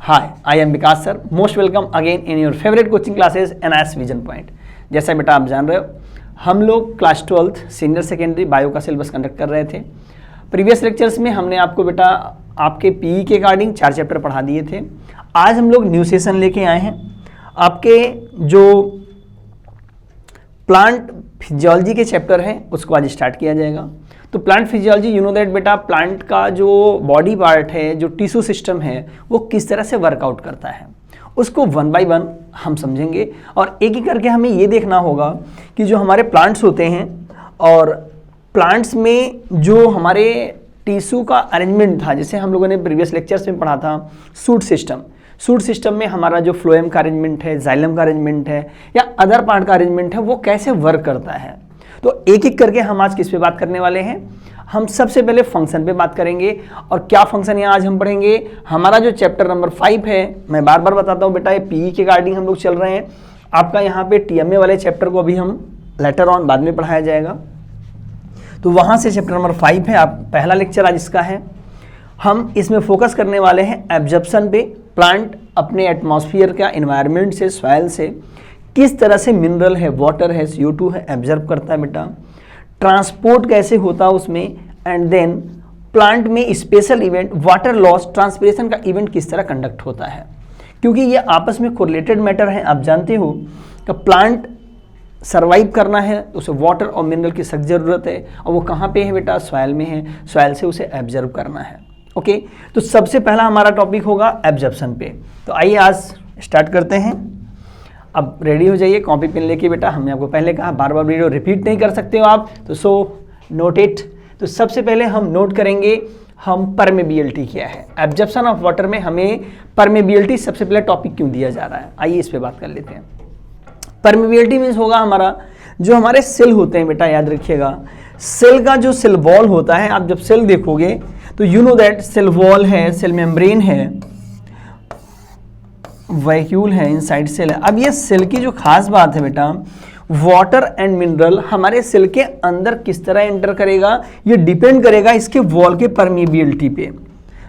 Hi, I am Vikas sir. Most welcome again in your favorite coaching classes NIS Vision Point. जैसा बेटा आप जान रहे हो, हम लोग class 12th senior secondary bio का सिलेबस कंडक्ट कर रहे थे. प्रीवियस लेक्चर्स में हमने आपको बेटा आपके पीई के अकॉर्डिंग 4 चैप्टर पढ़ा दिए थे. आज हम लोग न्यू सेशन लेके आए हैं. आपके जो प्लांट फिजियोलॉजी के चैप्टर हैं उसको आज स्टार्ट किया जाएगा. तो plant physiology you know that बेटा, प्लांट का जो बॉडी पार्ट है, जो टिश्यू सिस्टम है, वो किस तरह से वर्कआउट करता है, उसको 1 बाय 1 हम समझेंगे. और एक एक करके हमें ये देखना होगा कि जो हमारे प्लांट्स होते हैं और प्लांट्स में जो हमारे टिश्यू का अरेंजमेंट था, जैसे हम लोगों ने प्रीवियस लेक्चर्स में पढ़ा था सूट सिस्टम. सूट सिस्टम में हमारा जो फ्लोएम का अरेंजमेंट है, जाइलम का अरेंजमेंट है या अदर पार्ट का अरेंजमेंट है, वो कैसे वर्क करता है. तो एक एक करके हम आज किस पे बात करने वाले हैं. हम सबसे पहले फंक्शन पे बात करेंगे. और क्या फंक्शन यहाँ आज हम पढ़ेंगे, हमारा जो चैप्टर नंबर 5 है, मैं बार बार बताता हूँ बेटा, ये पीई के गार्डिंग हम लोग चल रहे हैं. आपका यहाँ पे टीएमए वाले चैप्टर को अभी हम लेटर ऑन बाद में पढ़ाया जाएगा. तो वहाँ से चैप्टर नंबर 5 है, आप पहला लेक्चर आज इसका है. हम इसमें फोकस करने वाले हैं एब्जॉर्प्शन पे. प्लांट अपने एटमॉस्फेयर का एनवायरनमेंट से, सॉइल से किस तरह से मिनरल है, वाटर है, CO2 है, एब्जॉर्ब करता है बेटा. ट्रांसपोर्ट कैसे होता है उसमें. एंड देन प्लांट में special event water loss transpiration का इवेंट किस तरह कंडक्ट होता है, क्योंकि ये आपस में कोरिलेटेड मैटर है. आप जानते हो कि प्लांट सर्वाइव करना है तो उसे वाटर और मिनरल की सख्त ज़रूरत है, और वो कहाँ पे है बेटा, सॉइल में है. सॉइल से उसे एब्जॉर्ब करना है. ओके, तो सबसे पहला हमारा टॉपिक होगा एब्जॉर्प्शन पे. तो आइए आज स्टार्ट करते हैं. अब रेडी हो जाइए कॉपी पेन लेके बेटा. हमने आपको पहले कहा बार बार वीडियो रिपीट नहीं कर सकते हो आप, तो सो नोट इट. तो सबसे पहले हम नोट करेंगे हम परमेबिलिटी क्या है. एब्जॉर्प्शन ऑफ वाटर में हमें परमेबिलिटी सबसे पहले टॉपिक क्यों दिया जा रहा है, आइए इस पे बात कर लेते हैं. परमेबिलिटी मीन्स होगा हमारा जो हमारे सेल होते हैं बेटा, याद रखिएगा सेल का जो सेल वॉल होता है. आप जब सेल देखोगे तो you know that cell wall है, सेल मेम्ब्रेन है, वैक्यूल है, इनसाइड सेल है. अब ये सेल की जो खास बात है बेटा, वाटर एंड मिनरल हमारे सेल के अंदर किस तरह एंटर करेगा, ये डिपेंड करेगा इसके वॉल के परमेबिलिटी पे.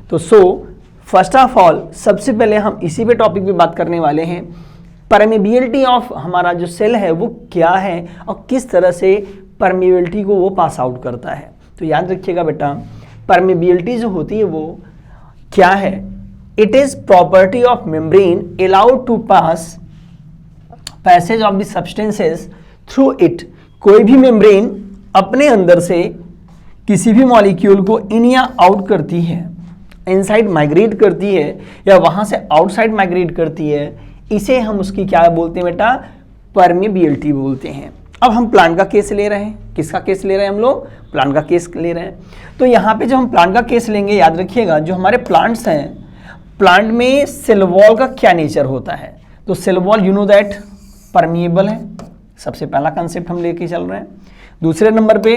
तो सो फर्स्ट ऑफ ऑल सबसे पहले हम इसी पे टॉपिक पे बात करने वाले हैं. परमेबिलिटी ऑफ हमारा जो सेल है वो क्या है और किस तरह से परमेबिलिटी को वो पास आउट करता है. तो याद रखिएगा बेटा, परमेबिलिटी जो होती है वो क्या है. It is property of membrane allowed to pass passage of the substances through it. कोई भी मेम्ब्रेन अपने अंदर से किसी भी मॉलिक्यूल को इन या आउट करती है, इनसाइड माइग्रेट करती है या वहां से आउटसाइड माइग्रेट करती है, इसे हम उसकी क्या बोलते हैं बेटा, परमेबिलिटी बोलते हैं. अब हम प्लांट का केस ले रहे हैं. किसका केस ले रहे हैं हम लोग, प्लांट का केस ले रहे हैं. तो यहाँ पे जब हम प्लांट का केस लेंगे, याद रखिएगा जो हमारे प्लांट्स हैं, प्लांट में सेल वॉल का क्या नेचर होता है. तो cell wall you know that permeable है, सबसे पहला कंसेप्ट हम लेके चल रहे हैं. दूसरे नंबर पे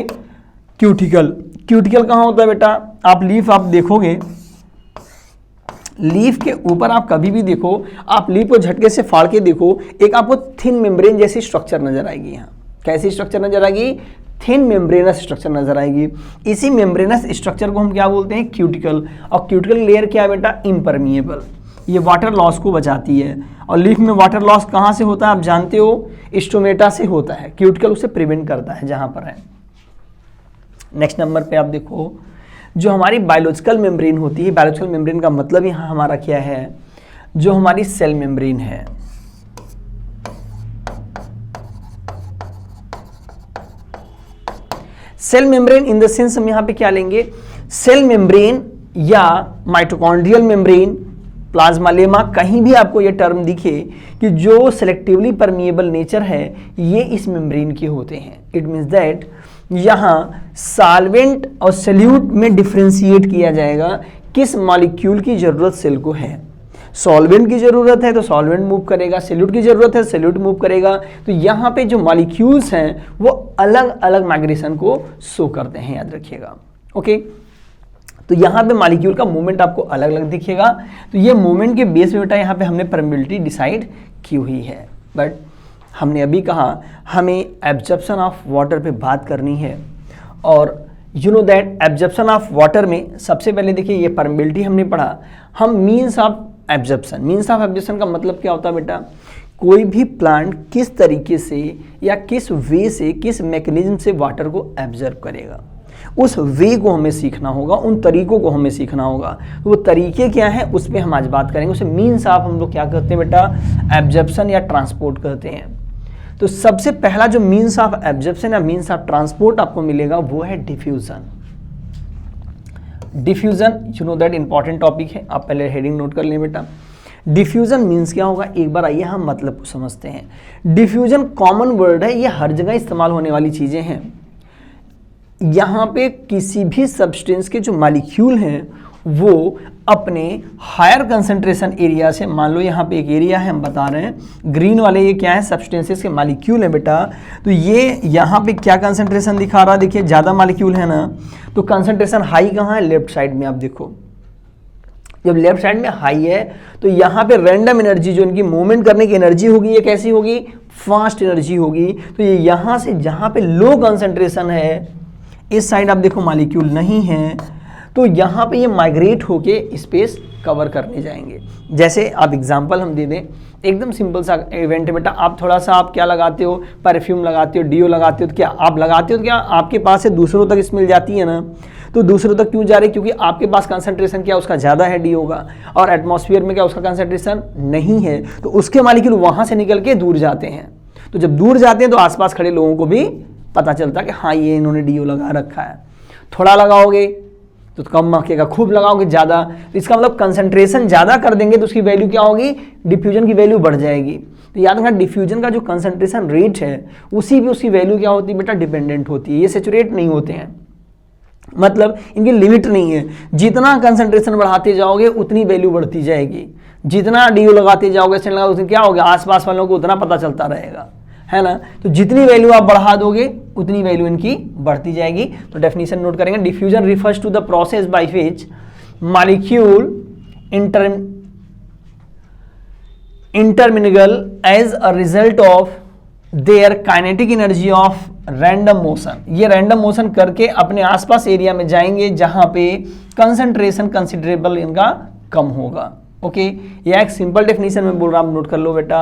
क्यूटिकल. क्यूटिकल कहाँ होता है बेटा, आप लीफ आप देखोगे, लीफ के ऊपर आप कभी भी देखो, आप लीफ को झटके से फाड़ के देखो, एक आपको थिन मेम्ब्रेन जैसी स्ट्रक्चर नजर आएगी. यहाँ कैसी स्ट्रक्चर नजर आएगी, थिन मेम्ब्रेनस स्ट्रक्चर नजर आएगी. इसी मेम्ब्रेनस स्ट्रक्चर को हम क्या बोलते हैं, क्यूटिकल. और क्यूटिकल लेयर क्या है बेटा, इम्परमिएबल. ये वाटर लॉस को बचाती है. और लीफ में वाटर लॉस कहाँ से होता है आप जानते हो, स्टोमेटा से होता है. क्यूटिकल उसे प्रिवेंट करता है जहाँ पर है. नेक्स्ट नंबर पे आप देखो, जो हमारी बायोलॉजिकल मेम्ब्रेन होती है, बायोलॉजिकल मेम्ब्रेन का मतलब यहाँ हमारा क्या है, जो हमारी सेल मेम्ब्रेन है. Cell membrane in the sense हम यहाँ पे क्या लेंगे, सेल मेम्ब्रेन या माइटोकॉन्ड्रियल मेम्ब्रेन, प्लाज्मा लेमा, कहीं भी आपको ये टर्म दिखे कि जो सेलेक्टिवली परमिएबल नेचर है, ये इस मेम्ब्रेन के होते हैं. इट मीन्स दैट यहाँ सॉल्वेंट और सॉल्यूट में डिफ्रेंशिएट किया जाएगा किस मॉलिक्यूल की जरूरत सेल को है. सॉल्वेंट की जरूरत है तो सॉल्वेंट मूव करेगा, सॉल्यूट की जरूरत है सॉल्यूट मूव करेगा. तो यहाँ पे जो मॉलिक्यूल्स हैं वो अलग अलग माइग्रेशन को शो करते हैं, याद रखिएगा. ओके, तो यहाँ पे मॉलिक्यूल का मूवमेंट आपको अलग अलग दिखेगा. तो ये मूवमेंट के बेस पे बेटा यहाँ पे हमने परमेबिलिटी डिसाइड की हुई है. बट हमने अभी कहा हमें एब्जॉर्प्शन ऑफ वाटर पे बात करनी है. और you know that absorption of water में सबसे पहले देखिए, ये परमेबिलिटी हमने पढ़ा, हम means of absorption. Means of absorption का मतलब क्या होता है बेटा, कोई भी प्लांट किस तरीके से या किस वे से, किस मैकेनिज्म से वाटर को एब्जॉर्ब करेगा, उस वे को हमें सीखना होगा, उन तरीकों को हमें सीखना होगा। तो वो तरीके क्या हैं उस पर हम आज बात करेंगे। उसे मीन्स ऑफ हम लोग क्या कहते हैं बेटा, एब्जॉर्प्शन या ट्रांसपोर्ट कहते हैं। तो सबसे पहला जो मीन्स ऑफ एब्जॉर्प्शन या मीन्स ऑफ ट्रांसपोर्ट आपको मिलेगा वो है diffusion. Diffusion you know that important topic है, आप पहले हेडिंग नोट कर लें बेटा। डिफ्यूजन मीन्स क्या होगा, एक बार आइए हम मतलब को समझते हैं। डिफ्यूजन कॉमन वर्ड है, ये हर जगह इस्तेमाल होने वाली चीज़ें हैं। यहाँ पे किसी भी सब्सटेंस के जो मॉलिक्यूल हैं वो अपने हायर कंसंट्रेशन एरिया से, मान लो यहाँ पे एक एरिया है, हम बता रहे हैं ग्रीन वाले ये क्या है, सब्सटेंसेस के मॉलिक्यूल हैं बेटा। तो ये यहाँ पे क्या कंसंट्रेशन दिखा रहा है, देखिए ज़्यादा मॉलिक्यूल है ना, तो कंसंट्रेशन हाई कहाँ है, लेफ्ट साइड में। आप देखो जब लेफ्ट साइड में हाई है तो यहाँ पे रैंडम एनर्जी जो इनकी मूवमेंट करने की एनर्जी होगी, ये कैसी होगी, फास्ट एनर्जी होगी। तो ये यहाँ से जहाँ पे लो कंसंट्रेशन है, इस साइड आप देखो मॉलिक्यूल नहीं है, तो यहाँ पे ये माइग्रेट होके स्पेस कवर करने जाएंगे। जैसे आप एग्जांपल हम दे दें, एकदम सिंपल सा इवेंट है बेटा। आप थोड़ा सा आप क्या लगाते हो, परफ्यूम लगाते हो, डीओ लगाते हो, तो क्या आप लगाते हो तो क्या आपके पास से दूसरों तक स्मेल जाती है ना, तो दूसरों तक क्यों जा रही है, क्योंकि आपके पास कंसंट्रेशन क्या उसका ज़्यादा है डीओ का, और एटमॉस्फेयर में क्या उसका कंसंट्रेशन नहीं है, तो उसके मॉलिक्यूल वहाँ से निकल के दूर जाते हैं। तो जब दूर जाते हैं तो आसपास खड़े लोगों को भी पता चलता है कि हाँ ये इन्होंने डीओ लगा रखा है। थोड़ा लगाओगे तो कम महकेगा, खूब लगाओगे ज़्यादा, तो इसका मतलब कंसंट्रेशन ज़्यादा कर देंगे तो उसकी वैल्यू क्या होगी, डिफ्यूजन की वैल्यू बढ़ जाएगी। तो याद रखना डिफ्यूजन का जो कंसंट्रेशन रेट है उसी भी उसकी वैल्यू क्या होती है बेटा, डिपेंडेंट होती है। ये सैचुरेट नहीं होते हैं, मतलब इनकी लिमिट नहीं है। जितना कंसंट्रेशन बढ़ाते जाओगे उतनी वैल्यू बढ़ती जाएगी, जितना डीओ लगाते जाओगे उतना क्या होगा, आसपास वालों को उतना पता चलता रहेगा, है ना। तो जितनी वैल्यू आप बढ़ा दोगे उतनी वैल्यू इनकी बढ़ती जाएगी। तो डेफिनेशन नोट करेंगे, diffusion refers to the process by which molecule intermingle as a result of their kinetic energy of random motion. ये रैंडम मोशन करके अपने आसपास एरिया में जाएंगे जहां पे कंसंट्रेशन कंसिडरेबल इनका कम होगा। ओके, ये एक सिंपल डेफिनेशन में बोल रहा हूं, नोट कर लो बेटा।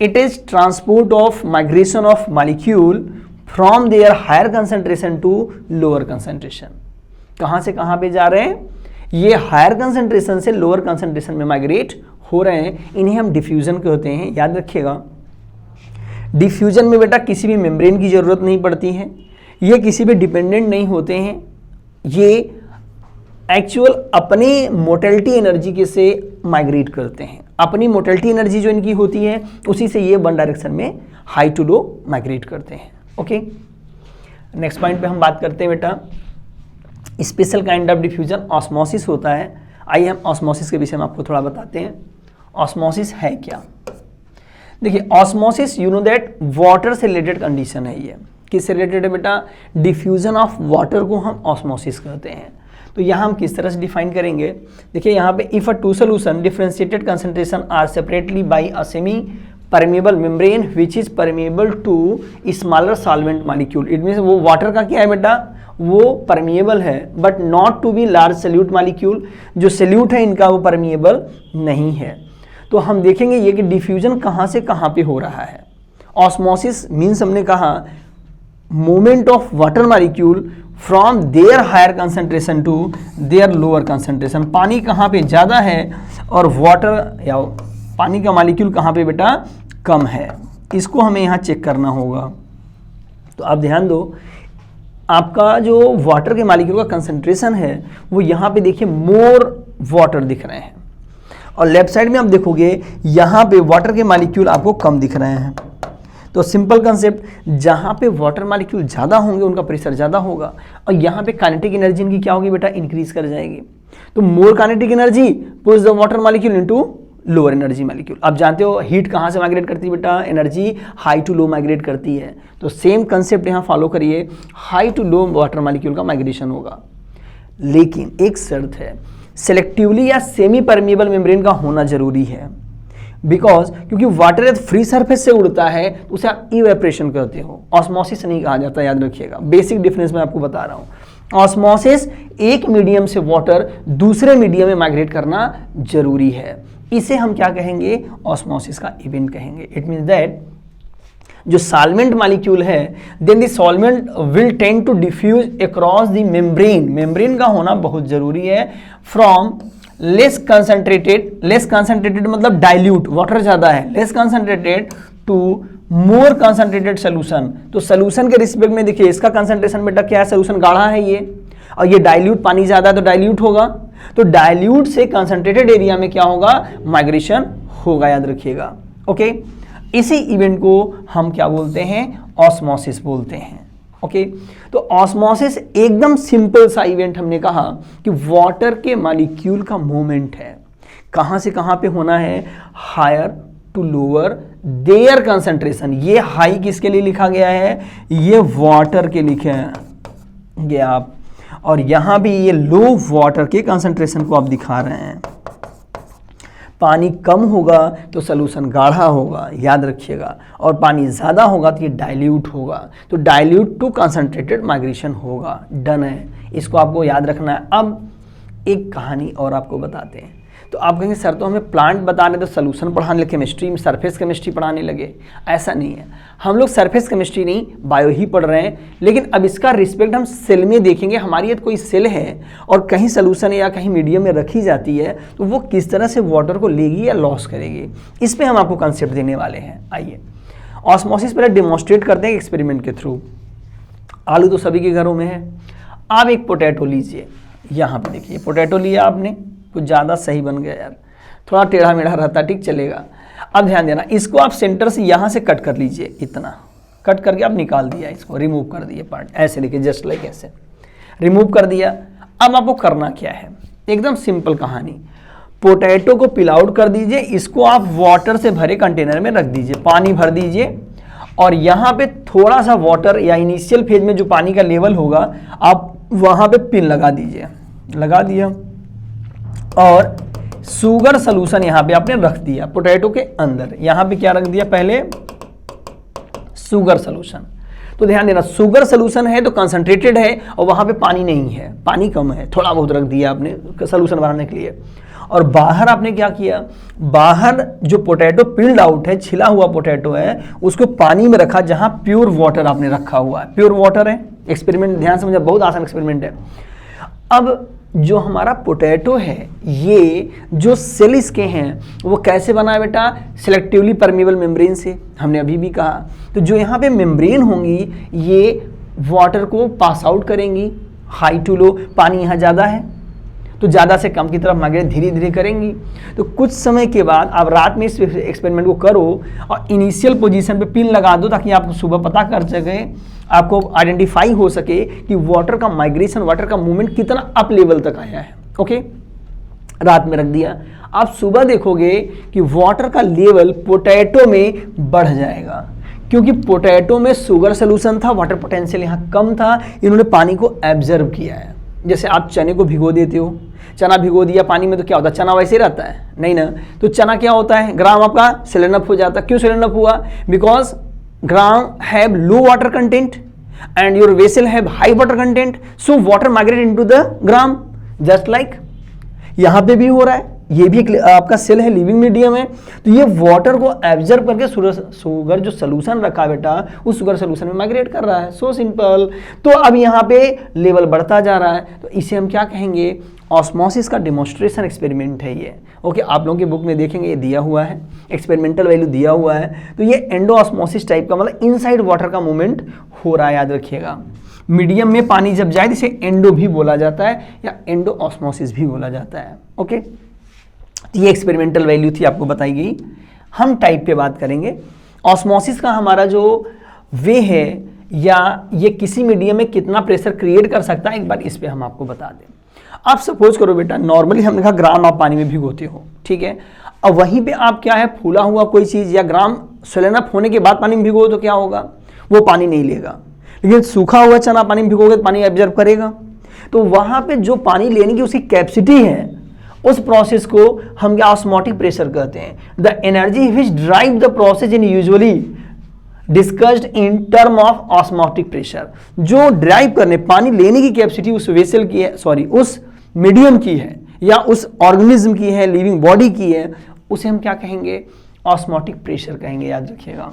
It is transport of migration of molecule from their higher concentration to lower concentration। कहाँ से कहाँ पे जा रहे हैं, ये हायर कंसंट्रेशन से लोअर कंसंट्रेशन में माइग्रेट हो रहे हैं, इन्हें हम डिफ्यूजन कहते हैं। याद रखिएगा, डिफ्यूजन में बेटा किसी भी मेम्ब्रेन की ज़रूरत नहीं पड़ती है, ये किसी पे डिपेंडेंट नहीं होते हैं, ये एक्चुअल अपने मोटेलिटी एनर्जी के से माइग्रेट करते हैं। अपनी मोटेलिटी एनर्जी जो इनकी होती है उसी से ये वन डायरेक्शन में हाई टू लो माइग्रेट करते हैं। ओके, नेक्स्ट पॉइंट पे हम बात करते हैं बेटा, special kind of diffusion osmosis होता है। आइए हम ऑस्मोसिस के विषय में आपको थोड़ा बताते हैं। ऑस्मोसिस है क्या, देखिए osmosis you know that water से रिलेटेड कंडीशन है। ये किससे रिलेटेड है बेटा, डिफ्यूजन ऑफ वाटर को हम ऑस्मोसिस कहते हैं। तो यहाँ हम किस तरह से डिफाइन करेंगे, देखिए यहाँ पे if a two solution differentiated concentration are separately by a semi permeable membrane which is permeable to smaller solvent molecule. It means वो वाटर का क्या है बेटा, वो परमेबल है but not to be large solute molecule. जो solute है इनका वो परमेबल नहीं है। तो हम देखेंगे ये कि डिफ्यूजन कहाँ से कहाँ पे हो रहा है। ऑस्मोसिस मीन्स हमने कहा movement of water molecule from their higher concentration to their lower concentration. पानी कहाँ पे ज़्यादा है और वाटर या पानी का मॉलिक्यूल कहाँ पे बेटा कम है, इसको हमें यहाँ चेक करना होगा। तो आप ध्यान दो, आपका जो वाटर के मॉलिक्यूल का कंसंट्रेशन है वो यहाँ पे देखिए मोर वाटर दिख रहे हैं, और लेफ्ट साइड में आप देखोगे यहाँ पे वाटर के मॉलिक्यूल आपको कम दिख रहे हैं। तो सिंपल कंसेप्ट, जहाँ पे वाटर मॉलिक्यूल ज़्यादा होंगे उनका प्रेशर ज़्यादा होगा, और यहाँ पे काइनेटिक एनर्जी इनकी क्या होगी बेटा, इंक्रीज कर जाएगी। तो मोर kinetic energy push the water molecule into lower energy molecule. आप जानते हो हीट कहाँ से माइग्रेट करती है बेटा, energy high to low migrate करती है। तो सेम कंसेप्ट यहाँ फॉलो करिए, high to low water molecule का माइग्रेशन होगा। लेकिन एक शर्त है, सेलेक्टिवली या सेमी परमेबल मेम्ब्रेन का होना जरूरी है। बिकॉज क्योंकि वाटर फ्री सरफेस से उड़ता है तो उसे आप इवेपोरेशन कहते हो, ऑस्मोसिस नहीं कहा जाता। याद रखिएगा, बेसिक डिफरेंस मैं आपको बता रहा हूँ। ऑस्मोसिस, एक मीडियम से वाटर दूसरे मीडियम में माइग्रेट करना जरूरी है। इसे हम क्या कहेंगे? ऑस्मोसिस का इवेंट कहेंगे। इट मीन्स दैट जो सॉल्वेंट मॉलिक्यूल है, then the solvent will tend to diffuse across the membrane, membrane का होना बहुत जरूरी है, फ्रॉम लेस कंसंट्रेटेड मतलब डाइल्यूट, वाटर ज्यादा है, less concentrated to more concentrated solution. तो सोल्यूशन के रिस्पेक्ट में देखिए इसका कंसंट्रेशन बेटा क्या है, सोल्यूशन गाढ़ा है ये, और ये डाइल्यूट पानी ज्यादा है तो डाइल्यूट होगा, तो डाइल्यूट से कंसंट्रेटेड एरिया में क्या होगा? माइग्रेशन होगा, याद रखिएगा। ओके, इसी इवेंट को हम क्या बोलते हैं? ऑस्मोसिस बोलते हैं। ओके, तो ऑस्मोसिस एकदम सिंपल सा इवेंट हमने कहा कि वाटर के मॉलिक्यूल का मूवमेंट है, कहां से कहां पे होना है? Higher to lower their concentration. ये हाई किसके लिए लिखा गया है? ये वाटर के लिखे गया आप, और यहां भी ये लो वाटर के कंसंट्रेशन को आप दिखा रहे हैं। पानी कम होगा तो सॉल्यूशन गाढ़ा होगा, याद रखिएगा, और पानी ज़्यादा होगा तो ये डाइल्यूट होगा, तो डाइल्यूट टू कंसंट्रेटेड माइग्रेशन होगा। डन है, इसको आपको याद रखना है। अब एक कहानी और आपको बताते हैं। तो आप कहेंगे सर तो हमें प्लांट बता रहे तो सॉल्यूशन पढ़ाने लगे, केमिस्ट्री में सरफेस केमिस्ट्री पढ़ाने लगे। ऐसा नहीं है, हम लोग सरफेस केमिस्ट्री नहीं बायो ही पढ़ रहे हैं, लेकिन अब इसका रिस्पेक्ट हम सेल में देखेंगे। हमारी यदि कोई सेल है और कहीं सॉल्यूशन या कहीं मीडियम में रखी जाती है तो वो किस तरह से वाटर को लेगी या लॉस करेगी, इस पर हम आपको कंसेप्ट देने वाले हैं। आइए ऑस्मोसिस पहले डेमोन्स्ट्रेट करते हैं एक्सपेरिमेंट के थ्रू। आलू तो सभी के घरों में है। आप एक पोटैटो लीजिए, यहाँ पे देखिए पोटैटो लिया आपने, कुछ ज़्यादा सही बन गया यार, थोड़ा टेढ़ा मेढ़ा रहता, ठीक चलेगा। अब ध्यान देना, इसको आप सेंटर से यहाँ से कट कर लीजिए, इतना कट करके आप निकाल दिया, इसको रिमूव कर दिए पार्ट, ऐसे लेके जस्ट लाइक ऐसे रिमूव कर दिया। अब आपको करना क्या है? एकदम सिंपल कहानी, पोटैटो को पिल आउट कर दीजिए, इसको आप वाटर से भरे कंटेनर में रख दीजिए, पानी भर दीजिए, और यहाँ पे थोड़ा सा वाटर या इनिशियल फेज में जो पानी का लेवल होगा आप वहाँ पे पिन लगा दीजिए, लगा दिया, और शुगर सॉल्यूशन यहाँ पे आपने रख दिया पोटैटो के अंदर। यहाँ पे क्या रख दिया? पहले शुगर सॉल्यूशन। तो ध्यान देना, शुगर सॉल्यूशन है तो कंसंट्रेटेड है और वहाँ पे पानी नहीं है, पानी कम है, थोड़ा बहुत रख दिया आपने सॉल्यूशन बनाने के लिए। और बाहर आपने क्या किया? बाहर जो पोटैटो पिल्ड आउट है, छिला हुआ पोटैटो है, उसको पानी में रखा जहाँ प्योर वाटर आपने रखा हुआ है, प्योर वाटर है। एक्सपेरिमेंट ध्यान से मुझे, बहुत आसान एक्सपेरिमेंट है। अब जो हमारा पोटैटो है, ये जो सेल इसके हैं वो कैसे बना है बेटा? सिलेक्टिवली परमेबल मेम्ब्रेन से, हमने अभी भी कहा। तो जो यहाँ पे मेम्ब्रेन होंगी ये वाटर को पास आउट करेंगी, हाई टू लो, पानी यहाँ ज़्यादा है तो ज़्यादा से कम की तरफ माइग्रेट धीरे धीरे करेंगी। तो कुछ समय के बाद आप रात में इस एक्सपेरिमेंट को करो और इनिशियल पोजीशन पे पिन लगा दो, ताकि आप सुबह पता कर सके, आपको आइडेंटिफाई हो सके कि वाटर का माइग्रेशन, वाटर का मूवमेंट कितना अप लेवल तक आया है। ओके, रात में रख दिया, आप सुबह देखोगे कि वाटर का लेवल पोटैटो में बढ़ जाएगा, क्योंकि पोटैटो में शुगर सोल्यूशन था, वाटर पोटेंशियल यहाँ कम था, इन्होंने पानी को एब्जर्व किया है। जैसे आप चने को भिगो देते हो, चना भिगो दिया पानी में तो क्या होता है? चना वैसे रहता है नहीं ना, तो चना क्या होता है? ग्राम आपका सेलेनअप हो जाता है। क्यों सेलेनअप हुआ? Because gram have low water content and your vessel have high water content, so water migrate into the gram, just like यहाँ पे भी हो रहा है। ये भी एक आपका सेल है, लिविंग मीडियम है, तो ये वाटर को एब्जर्व करके शुगर जो सोल्यूशन रखा बेटा उस शुगर सोल्यूशन में माइग्रेट कर रहा है। So simple. तो अब यहाँ पे लेवल बढ़ता जा रहा है, तो इसे हम क्या कहेंगे? ऑस्मोसिस का डेमोन्स्ट्रेशन एक्सपेरिमेंट है ये। ओके, आप लोगों की बुक में देखेंगे ये दिया हुआ है, एक्सपेरिमेंटल वैल्यू दिया हुआ है। तो ये एंडो ऑस्मोसिस टाइप का, मतलब इनसाइड वाटर का मूवमेंट हो रहा है, याद रखिएगा। मीडियम में पानी जब जाए इसे एंडो भी बोला जाता है या एंडो ऑस्मोसिस भी बोला जाता है। ओके, ये एक्सपेरिमेंटल वैल्यू थी, आपको बताई गई। हम टाइप पे बात करेंगे। ऑस्मोसिस का हमारा जो वे है या ये किसी मीडियम में कितना प्रेशर क्रिएट कर सकता है, एक बार इस पे हम आपको बता दें। आप सपोज करो बेटा, नॉर्मली हमने कहा ग्राम आप पानी में भिगोते हो, ठीक है। अब वहीं पे आप क्या है, फूला हुआ कोई चीज़ या ग्राम सोलेनअप होने के बाद पानी में भिगो तो क्या होगा? वो पानी नहीं लेगा। लेकिन सूखा हुआ चना पानी में भिगोगे तो पानी एब्जर्व करेगा। तो वहाँ पे जो पानी लेने की उसकी कैपेसिटी है, उस प्रोसेस को हम क्या ऑस्मोटिक प्रेशर कहते हैं। The energy which drive the process in usually discussed in term of osmotic pressure. जो ड्राइव करने पानी लेने की कैपेसिटी उस वेसल की है, सॉरी उस मीडियम की है या उस ऑर्गेनिज्म की है, लिविंग बॉडी की है, उसे हम क्या कहेंगे? ऑस्मोटिक प्रेशर कहेंगे, याद रखिएगा।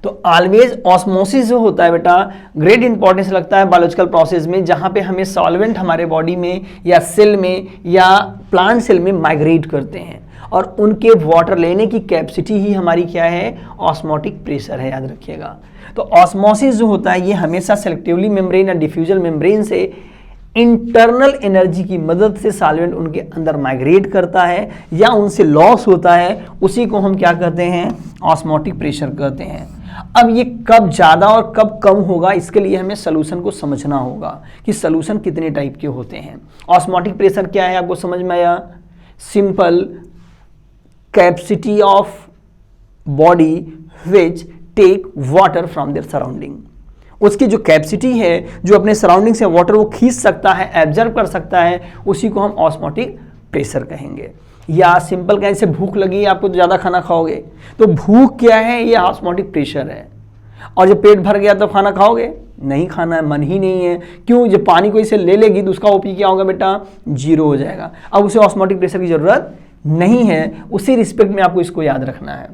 तो ऑलवेज ऑस्मोसिस जो होता है बेटा, ग्रेट इंपॉर्टेंस लगता है बायोलॉजिकल प्रोसेस में, जहां पे हमें सॉल्वेंट हमारे बॉडी में या सेल में या प्लांट सेल में माइग्रेट करते हैं और उनके वाटर लेने की कैपेसिटी ही हमारी क्या है? ऑस्मोटिक प्रेशर है, याद रखिएगा। तो ऑस्मोसिस जो होता है ये हमेशा सेलेक्टिवली मेम्ब्रेन या डिफ्यूजल मेम्ब्रेन से इंटरनल एनर्जी की मदद से सॉल्वेंट उनके अंदर माइग्रेट करता है या उनसे लॉस होता है, उसी को हम क्या कहते हैं? ऑस्मोटिक प्रेशर कहते हैं। अब ये कब ज़्यादा और कब कम होगा, इसके लिए हमें सॉल्यूशन को समझना होगा कि सॉल्यूशन कितने टाइप के होते हैं। ऑस्मोटिक प्रेशर क्या है, आपको समझ में आया? Simple capacity of body which take water from their surrounding. उसकी जो कैपेसिटी है, जो अपने सराउंडिंग से वाटर वो खींच सकता है, एब्जर्व कर सकता है, उसी को हम ऑस्मोटिक प्रेशर कहेंगे। या सिंपल कहें, से भूख लगी आपको तो ज़्यादा खाना खाओगे, तो भूख क्या है? ये ऑस्मोटिक प्रेशर है। और जब पेट भर गया तो खाना खाओगे? नहीं खाना है, मन ही नहीं है। क्यों? जब पानी कोई से ले लेगी तो उसका ओपी क्या होगा बेटा? जीरो हो जाएगा। अब उसे ऑस्मोटिक प्रेशर की जरूरत नहीं है। उसी रिस्पेक्ट में आपको इसको याद रखना है।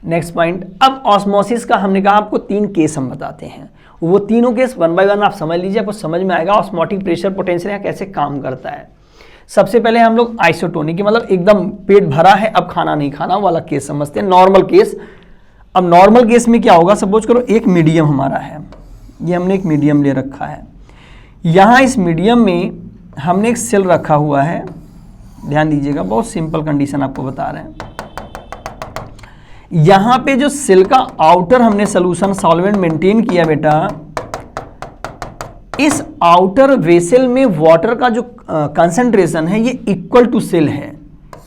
नेक्स्ट पॉइंट, अब ऑस्मोसिस का हमने कहा आपको 3 केस हम बताते हैं, वो तीनों केस 1 बाय 1 आप समझ लीजिए, आपको समझ में आएगा ऑस्मोटिक प्रेशर पोटेंशियल कैसे काम करता है। सबसे पहले हम लोग आइसोटोनिक, मतलब एकदम पेट भरा है अब खाना नहीं खाना वाला केस समझते हैं, नॉर्मल केस। अब नॉर्मल केस में क्या होगा? सपोज करो एक मीडियम हमारा है, ये हमने एक मीडियम ले रखा है, यहाँ इस मीडियम में हमने एक सेल रखा हुआ है। ध्यान दीजिएगा, बहुत सिंपल कंडीशन आपको बता रहे हैं। यहां पे जो सेल का आउटर हमने सॉल्यूशन सॉल्वेंट मेंटेन किया बेटा, इस आउटर वेसल में वाटर का जो कंसंट्रेशन है ये इक्वल टू सेल है।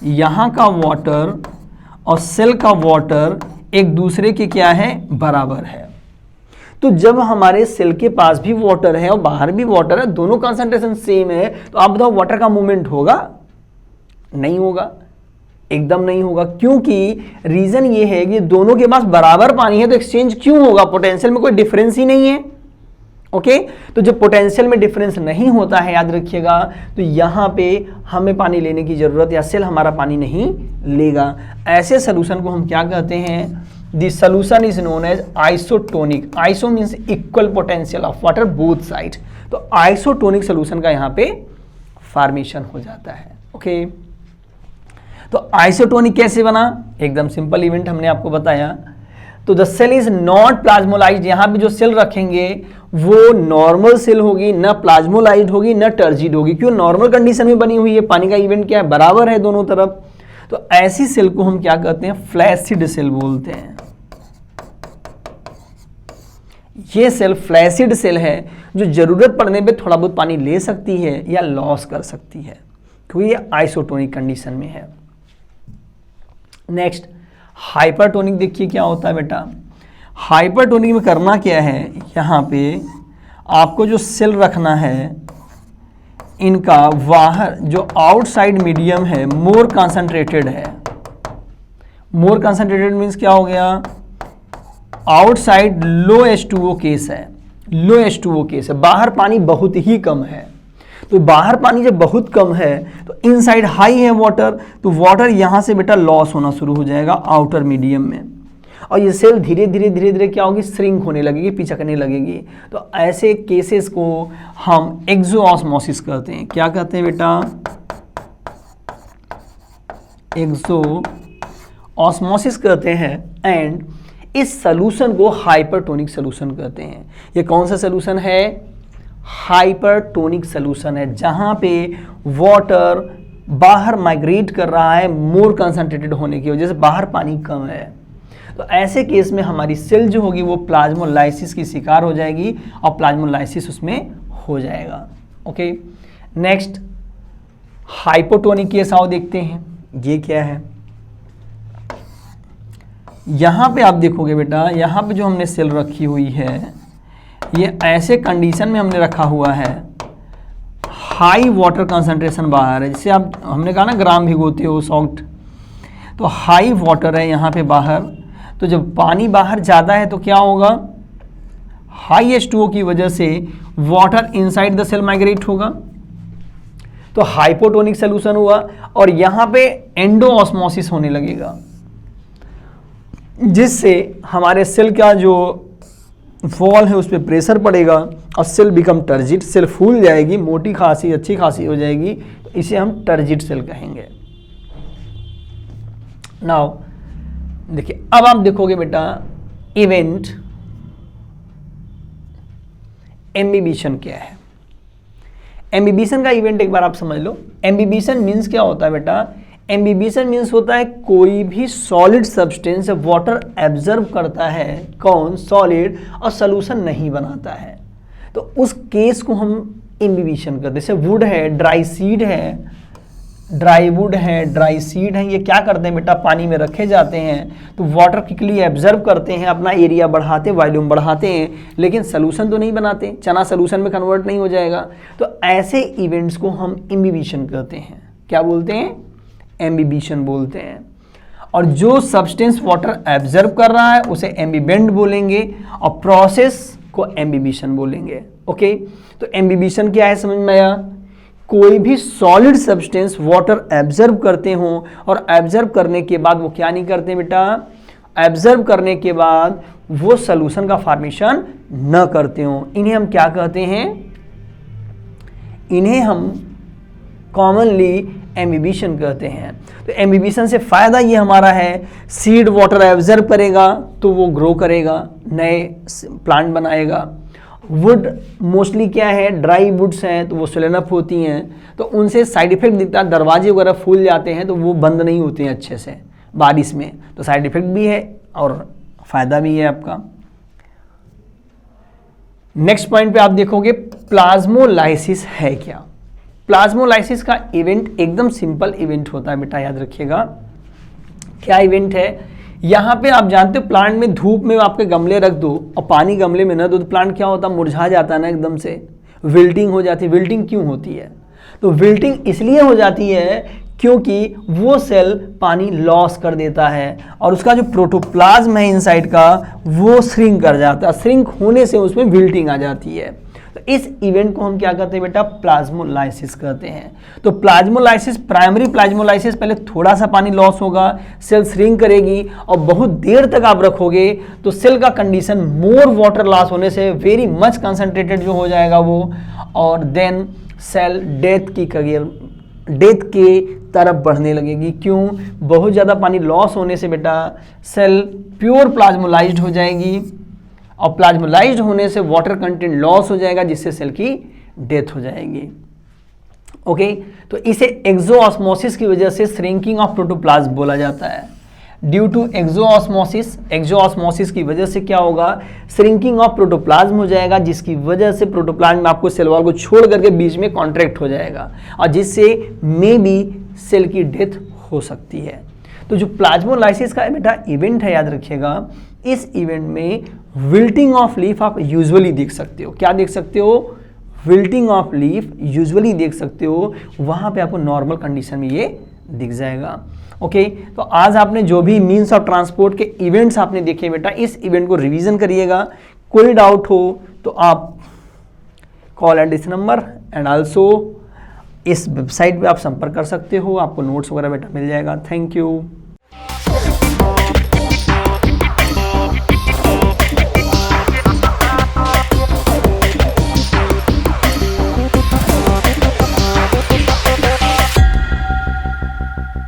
यहां का वाटर और सेल का वाटर एक दूसरे के क्या है? बराबर है। तो जब हमारे सेल के पास भी वाटर है और बाहर भी वाटर है, दोनों कंसंट्रेशन सेम है, तो आप बताओ वाटर का मूवमेंट होगा? नहीं होगा, एकदम नहीं होगा। क्योंकि रीजन ये है कि दोनों के पास बराबर पानी है, तो एक्सचेंज क्यों होगा? पोटेंशियल में कोई डिफरेंस ही नहीं है। ओके, तो जब पोटेंशियल में डिफरेंस नहीं होता है, याद रखिएगा, तो यहां पे हमें पानी लेने की जरूरत या सेल हमारा पानी नहीं लेगा। ऐसे सोल्यूशन को हम क्या कहते हैं? The solution is known as isotonic. Iso means equal potential of water both side. तो आइसोटोनिक सोल्यूशन का यहां पे फॉर्मेशन हो जाता है। ओके, तो आइसोटोनिक कैसे बना? एकदम सिंपल इवेंट हमने आपको बताया। तो the cell is not plasmolysed, यहां पे जो सेल रखेंगे वो नॉर्मल सेल होगी, न प्लाज्मोलाइज्ड होगी न टर्जिड होगी। क्यों? नॉर्मल कंडीशन में बनी हुई है, पानी का इवेंट क्या है? बराबर है दोनों तरफ। तो ऐसी सेल को हम क्या कहते हैं? फ्लैसिड सेल बोलते हैं। ये सेल फ्लैसिड सेल है, जो जरूरत पड़ने पे थोड़ा बहुत पानी ले सकती है या लॉस कर सकती है, क्योंकि ये आइसोटोनिक कंडीशन में है। नेक्स्ट, हाइपरटोनिक देखिए क्या होता है बेटा। हाइपरटोनिक में करना क्या है? यहाँ पे आपको जो सेल रखना है, इनका बाहर जो आउटसाइड मीडियम है मोर कंसंट्रेटेड है। मोर कंसंट्रेटेड मीन्स क्या हो गया? आउटसाइड लो H2O केस है, लो H2O केस है, बाहर पानी बहुत ही कम है। तो बाहर पानी जब बहुत कम है तो इनसाइड हाई है वाटर, तो वाटर यहां से बेटा लॉस होना शुरू हो जाएगा आउटर मीडियम में, और ये सेल धीरे धीरे क्या होगी? श्रिंक होने लगेगी, पिचकने लगेगी। तो ऐसे केसेस को हम एक्सोऑस्मोसिस कहते हैं। क्या कहते हैं बेटा? एक्सोऑस्मोसिस कहते हैं। एंड इस सॉल्यूशन को हाइपरटोनिक सॉल्यूशन कहते हैं। ये कौन सा सॉल्यूशन है? हाइपरटोनिक सॉल्यूशन है, जहां पे वाटर बाहर माइग्रेट कर रहा है मोर कंसंट्रेटेड होने की वजह से, बाहर पानी कम है। तो ऐसे केस में हमारी सेल जो होगी वो प्लाज्मोलाइसिस की शिकार हो जाएगी और प्लाज्मोलाइसिस उसमें हो जाएगा। ओके, नेक्स्ट हाइपोटोनिक केस आओ देखते हैं, ये क्या है। यहां पे आप देखोगे बेटा, यहां पे जो हमने सेल रखी हुई है, ये ऐसे कंडीशन में हमने रखा हुआ है, हाई वाटर कंसंट्रेशन बाहर है, जिसे आप हमने कहा ना ग्राम भिगोते हो सॉल्ट, तो हाई वाटर है यहाँ पे बाहर तो जब पानी बाहर जाता है तो क्या होगा, हाई H2O की वजह से water inside the cell migrate होगा, तो हाइपोटोनिक सोल्यूशन हुआ, और यहां पे एंडोऑस्मोसिस होने लगेगा, जिससे हमारे सेल का जो वॉल है उस पर प्रेशर पड़ेगा और सेल बिकम टर्जिट, सेल फूल जाएगी, मोटी खासी अच्छी खासी हो जाएगी, तो इसे हम टर्जिट सेल कहेंगे। नाउ देखिए, अब आप देखोगे बेटा इवेंट एम्बिबिशन क्या है। एम्बिबिशन का इवेंट एक बार आप समझ लो। एम्बिबिशन मीन्स क्या होता है बेटा, एम्बिबिशन मीन्स होता है कोई भी सॉलिड सब्सटेंस वाटर एब्जर्व करता है, कौन, सॉलिड, और सॉल्यूशन नहीं बनाता है, तो उस केस को हम एम्बिबिशन करते हैं। जैसे वुड है, ड्राई सीड है, ड्राई वुड है, ड्राई सीड है, ये क्या करते हैं बेटा, पानी में रखे जाते हैं तो वाटर क्विकली एब्जर्व करते हैं, अपना एरिया बढ़ाते, वॉल्यूम बढ़ाते हैं, लेकिन सोल्यूशन तो नहीं बनाते, चना सोल्यूशन में कन्वर्ट नहीं हो जाएगा। तो ऐसे इवेंट्स को हम एम्बिबिशन कहते हैं। क्या बोलते हैं, एम्बिबिशन बोलते हैं। और जो सब्सटेंस वाटर एब्जर्व कर रहा है उसे एम्बिबेंट बोलेंगे, और प्रोसेस को एम्बिबिशन बोलेंगे। ओके, तो एम्बिबिशन क्या है समझ में आया, कोई भी सॉलिड सब्सटेंस वाटर एब्जर्व करते हो और एब्जर्व करने के बाद वो क्या नहीं करते बेटा, एब्जर्व करने के बाद वो सॉल्यूशन का फॉर्मेशन न करते हो, इन्हें हम क्या कहते हैं, इन्हें हम कॉमनली एम्बिबिशन कहते हैं। तो एम्बिबिशन से फायदा ये हमारा है, सीड वाटर एब्जर्व करेगा तो वो ग्रो करेगा, नए प्लांट बनाएगा। वुड मोस्टली क्या है, ड्राई वुड्स हैं तो वो स्वेलन अप होती हैं, तो उनसे साइड इफेक्ट दिखता है, दरवाजे वगैरह फूल जाते हैं तो वो बंद नहीं होते हैं अच्छे से बारिश में, तो साइड इफेक्ट भी है और फायदा भी है आपका। नेक्स्ट पॉइंट पे आप देखोगे प्लाज्मोलाइसिस है क्या। प्लाज्मोलाइसिस का इवेंट एकदम सिंपल इवेंट होता है बेटा, याद रखिएगा। क्या इवेंट है, यहाँ पे आप जानते हो प्लांट में धूप में आपके गमले रख दो और पानी गमले में न दो तो प्लांट क्या होता है, मुरझा जाता है ना, एकदम से विल्टिंग हो जाती है। विल्टिंग क्यों होती है, तो विल्टिंग इसलिए हो जाती है क्योंकि वो सेल पानी लॉस कर देता है और उसका जो प्रोटोप्लाज्म है इनसाइड का वो श्रिंक कर जाता है, श्रिंक होने से उसमें विल्टिंग आ जाती है। तो इस इवेंट को हम क्या कहते हैं बेटा, प्लाज्मोलाइसिस कहते हैं। तो प्लाज्मोलाइसिस, प्राइमरी प्लाज्मोलाइसिस, पहले थोड़ा सा पानी लॉस होगा, सेल श्रिंक करेगी और बहुत देर तक आप रखोगे तो सेल का कंडीशन मोर वाटर लॉस होने से वेरी मच कंसंट्रेटेड जो हो जाएगा वो, और देन सेल डेथ के तरफ बढ़ने लगेगी। क्यों, बहुत ज़्यादा पानी लॉस होने से बेटा सेल प्योर प्लाज्मोलाइज्ड हो जाएगी और प्लाज्मोलाइज्ड होने से वाटर कंटेंट लॉस हो जाएगा जिससे सेल की डेथ हो जाएगी। ओके, तो इसे एक्सोऑस्मोसिस की वजह से श्रिंकिंग ऑफ प्रोटोप्लाज्म बोला जाता है। ड्यू टू एक्सोऑस्मोसिस की वजह से क्या होगा, श्रिंकिंग ऑफ प्रोटोप्लाज्म हो जाएगा, जिसकी वजह से प्रोटोप्लाज्म में आपको सेल वॉल को छोड़ करके बीच में कॉन्ट्रैक्ट हो जाएगा और जिससे मे बी सेल की डेथ हो सकती है। तो जो प्लाज्मोलाइसिस का बेटा इवेंट है, याद रखिएगा, इस इवेंट में विल्टिंग ऑफ लीफ आप यूजुअली देख सकते हो। क्या देख सकते हो, विल्टिंग ऑफ लीफ यूजुअली देख सकते हो, वहां पे आपको नॉर्मल कंडीशन में ये दिख जाएगा। ओके, तो आज आपने जो भी मीन्स ऑफ ट्रांसपोर्ट के इवेंट्स आपने देखे बेटा, इस इवेंट को रिवीजन करिएगा। कोई डाउट हो तो आप call at this number and also इस वेबसाइट पे आप संपर्क कर सकते हो, आपको नोट्स वगैरह बेटा मिल जाएगा। Thank you.